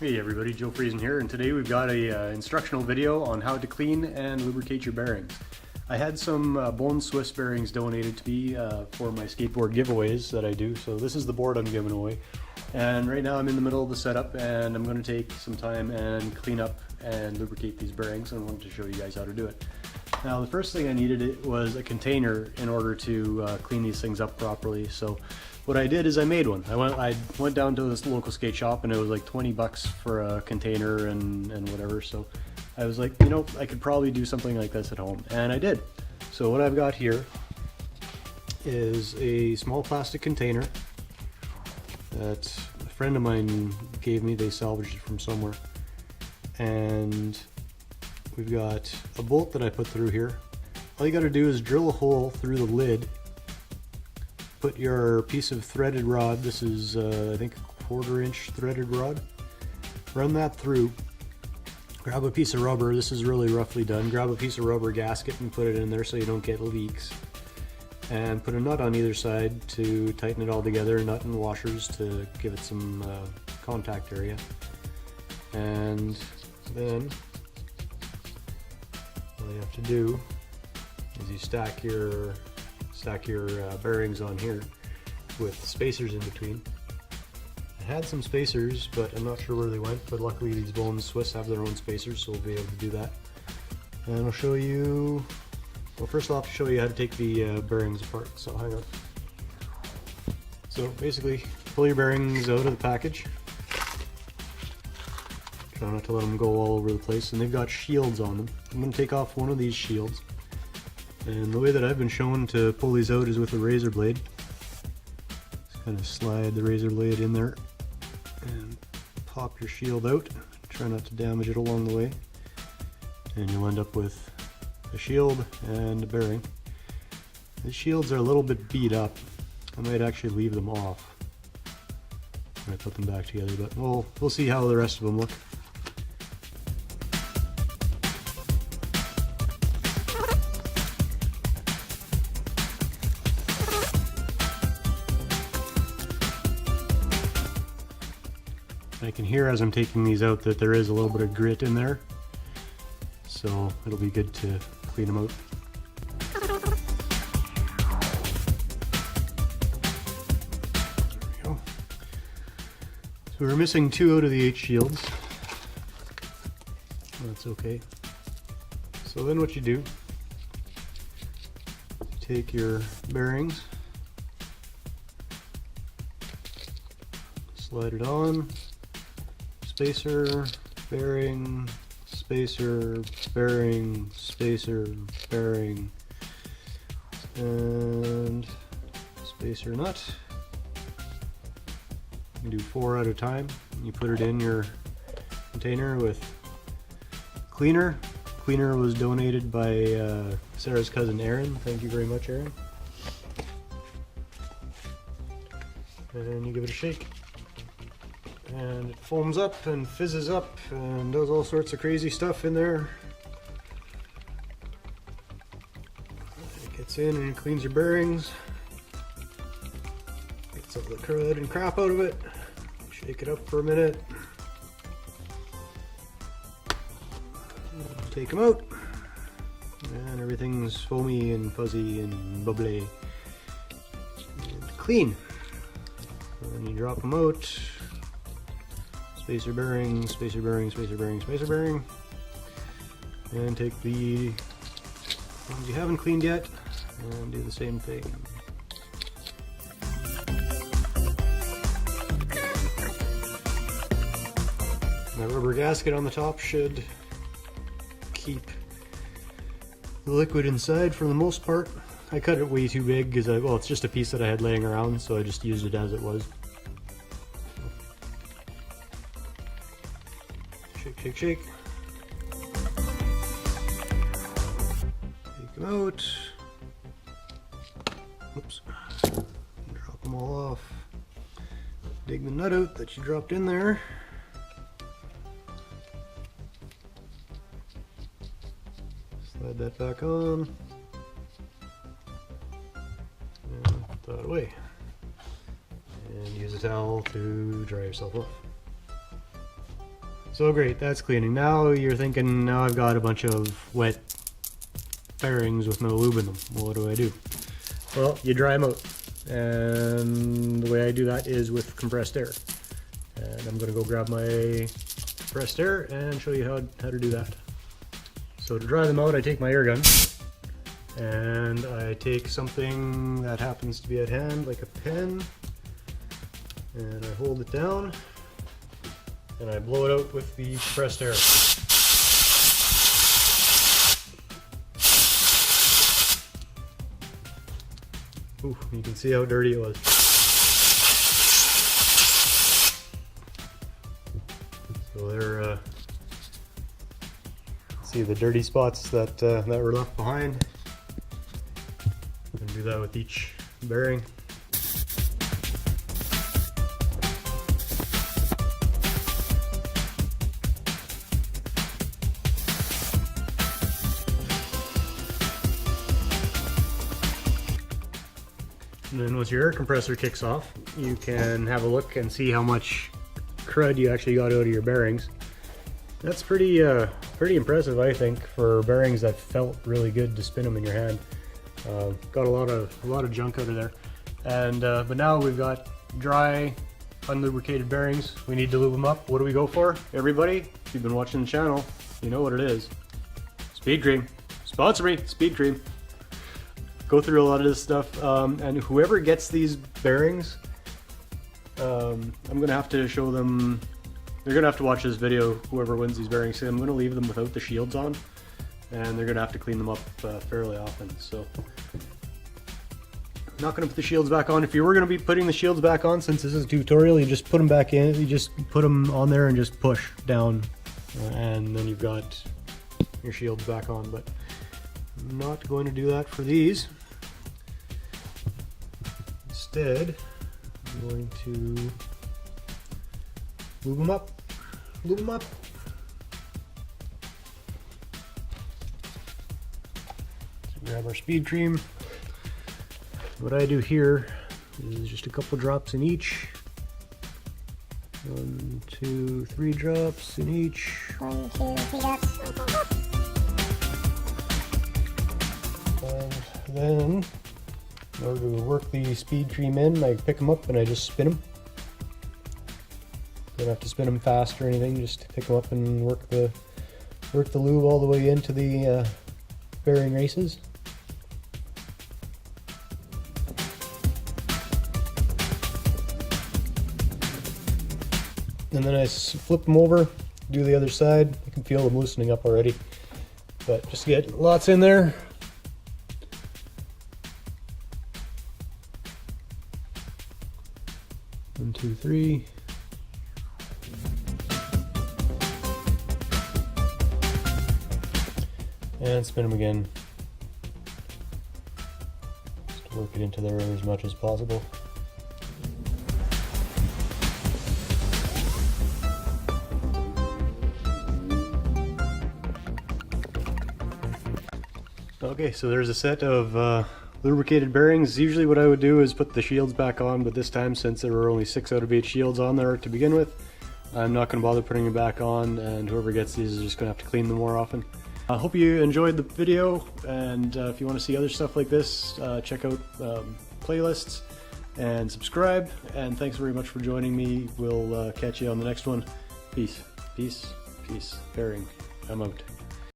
Hey everybody, Joe Friesen here, and today we've got a instructional video on how to clean and lubricate your bearings. I had some bone Swiss bearings donated to me for my skateboard giveaways that I do, so this is the board I'm giving away. And right now I'm in the middle of the setup and I'm going to take some time and clean up and lubricate these bearings, and I wanted to show you guys how to do it. Now the first thing I needed was a container in order to clean these things up properly. So what I did is I made one. I went down to this local skate shop and it was like 20 bucks for a container and whatever. So I was like, you know, I could probably do something like this at home, and I did. So what I've got here is a small plastic container that a friend of mine gave me. They salvaged it from somewhere. And we've got a bolt that I put through here. All you got to do is drill a hole through the lid. Put your piece of threaded rod, this is I think a 1/4 inch threaded rod. Run that through. Grab a piece of rubber, this is really roughly done. Grab a piece of rubber gasket and put it in there so you don't get leaks. And put a nut on either side to tighten it all together, nut and washers to give it some contact area. And then all you have to do is you stack your bearings on here with spacers in between. I had some spacers, but I'm not sure where they went, but luckily these bone Swiss have their own spacers, so we'll be able to do that. And I'll show you, well, first I'll have to show you how to take the bearings apart, so hang on. So basically, pull your bearings out of the package. Try not to let them go all over the place, and they've got shields on them. I'm going to take off one of these shields. And the way that I've been shown to pull these out is with a razor blade. Just kind of slide the razor blade in there and pop your shield out. Try not to damage it along the way. And you'll end up with a shield and a bearing. The shields are a little bit beat up. I might actually leave them off when I put them back together, but we'll see how the rest of them look. I can hear as I'm taking these out that there is a little bit of grit in there, so it'll be good to clean them out. There we go. So we're missing 2 out of the 8 shields. That's okay. So then what you do, you take your bearings, slide it on, spacer, bearing, spacer, bearing, spacer, bearing, and spacer nut. You can do 4 at a time. You put it in your container with cleaner. Cleaner was donated by Sarah's cousin Erin. Thank you very much, Erin. And you give it a shake. And it foams up and fizzes up and does all sorts of crazy stuff in there. It gets in and cleans your bearings. Gets all the crud and crap out of it. Shake it up for a minute. Take them out. And everything's foamy and fuzzy and bubbly. And clean. And you drop them out. Spacer bearing, spacer bearing, spacer bearing, spacer bearing. And take the ones you haven't cleaned yet and do the same thing. That rubber gasket on the top should keep the liquid inside for the most part. I cut it way too big because well, it's just a piece that I had laying around, so I just used it as it was. Shake, shake, shake. Take them out. Oops. Drop them all off. Dig the nut out that you dropped in there. Slide that back on. And put that away. And use a towel to dry yourself off. So great, that's cleaning. Now you're thinking, now I've got a bunch of wet bearings with no lube in them. Well, what do? Well, you dry them out. And the way I do that is with compressed air. And I'm going to go grab my compressed air and show you how to do that. So to dry them out, I take my air gun and I take something that happens to be at hand, like a pen, and I hold it down and I blow it out with the compressed air. Ooh, you can see how dirty it was. So there, see the dirty spots that were left behind. I'm gonna do that with each bearing. And then once your air compressor kicks off, you can have a look and see how much crud you actually got out of your bearings. That's pretty impressive, I think, for bearings that felt really good to spin them in your hand. Got a lot of junk out of there. And but now we've got dry, unlubricated bearings. We need to lube them up. What do we go for? Everybody, if you've been watching the channel, you know what it is. Speed Cream. Sponsor me, Speed Cream. Go through a lot of this stuff, and whoever gets these bearings, I'm gonna have to show them. They're gonna have to watch this video, whoever wins these bearings. I'm gonna leave them without the shields on, and they're gonna have to clean them up fairly often. So I'm not gonna put the shields back on. If you were gonna be putting the shields back on, since this is a tutorial, you just put them back in. You just put them on there and just push down, and then you've got your shields back on. But I'm not going to do that for these. Instead, I'm going to lube them up. Lube them up. So grab our Speed Cream. What I do here is just a couple drops in each. 1, 2, 3 drops in each. 1, 2, 3 drops. And then, in order to work the Speed Cream in, I pick them up and I just spin them. Don't have to spin them fast or anything, just pick them up and work the lube all the way into the bearing races. And then I flip them over, do the other side. You can feel them loosening up already, but just get lots in there. One, two, three. And spin them again. Just to work it into there as much as possible. Okay, so there's a set of lubricated bearings. Usually what I would do is put the shields back on, but this time, since there were only 6 out of 8 shields on there to begin with, I'm not going to bother putting them back on, and whoever gets these is just going to have to clean them more often. I hope you enjoyed the video, and if you want to see other stuff like this, check out playlists and subscribe, and thanks very much for joining me. We'll catch you on the next one. Peace, peace, peace. Bearing, I'm out.